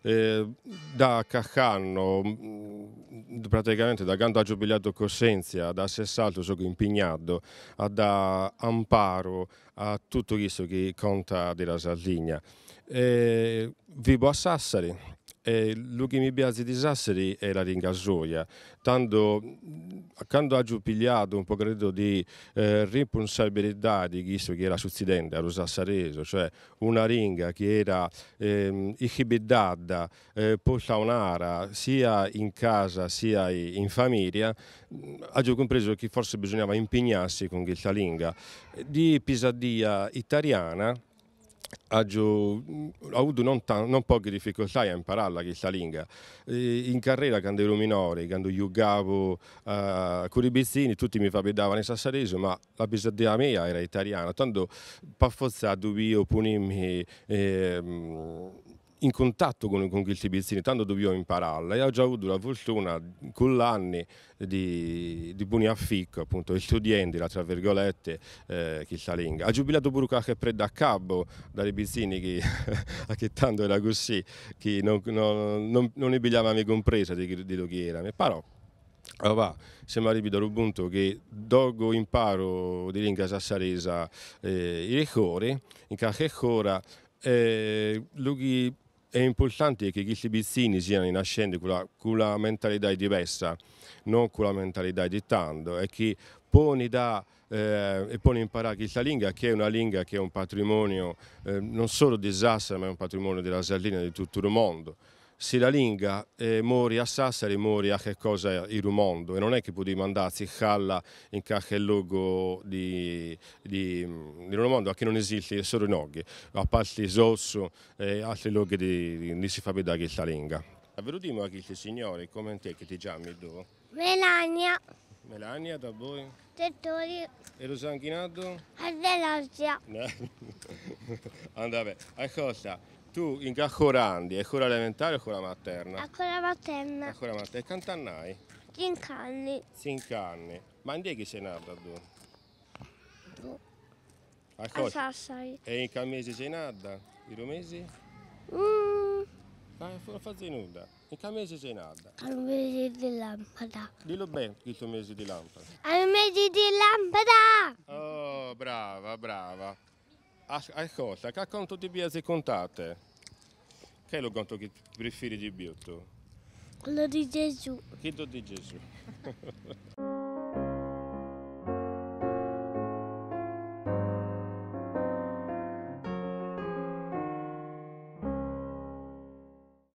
da Caccanno, praticamente da quando ha giubilato Cosenza, da Sessalto sono impegnato a dare amparo a tutto questo che conta della Sardegna. Vivo a Sassari. E lo che mi piace di Sassari è la ringasoia, tanto quando ha pigliato un po' credo di responsabilità di questo che era succedendo allo Sassarese, cioè una ringa che era ichibidata, postaunara sia in casa sia in famiglia, ha compreso che forse bisognava impegnarsi con questa lingua di pisadia italiana. Ho avuto non poche difficoltà a imparare questa lingua. In carriera, quando ero minore, quando giocavo con i bizzini, tutti mi favillano in sassarese, ma la pisadia mia era italiana. Tanto per forza dovevo punirmi in contatto con questi bizzini, tanto dovevo impararla. E ho già avuto la fortuna con l'anni di buoni afficco, appunto, studenti, tra virgolette, questa lingua. Ha giubilato pure qualche preda a cabo dai bizzini che tanto era così, che non ne pigliavamo compresa di lo che era. Però, allora, siamo arrivati al punto che dopo imparo di lingua sassarese i ricordi, in qualche ora, lo che è importante che questi pizzini siano nascenti con la mentalità diversa, non con la mentalità di tanto, e che poni da e poi imparare questa lingua, che è una lingua che è un patrimonio non solo di Sassari, ma è un patrimonio della Sardegna e di tutto il mondo. Se la lingua muore a Sassari, muore a che cosa il mondo, e non è che potevi mandarsi a in qualche luogo di mondo, che non esiste solo in Oggi, a parte Sosso e altri luoghi di si fa vedere questa lingua. Avvertimo a questi signori, come te che ti chiami tu? Melania. Melania, da voi? Tettori. E lo sanguinato? Adelasia. Andava, ascolta, tu in che ancora andi? È ancora elementare o ancora materna? Ancora materna. Ancora materna. E quanti anni hai? 5 anni. 5 anni. Ma in che sei nata tu? A Ascolta, Sassari. e in che mesi sei nata? I mesi? Non fai nulla. In che mesi sei nata? Al mese di lampada. Dillo bene, il tuo mese di lampada. Al mese di lampada. Oh, brava, brava. Ascolta, che conto ti piace contate? Che è lo conto che preferisci di più tu? Quello di Gesù. Chi di Gesù?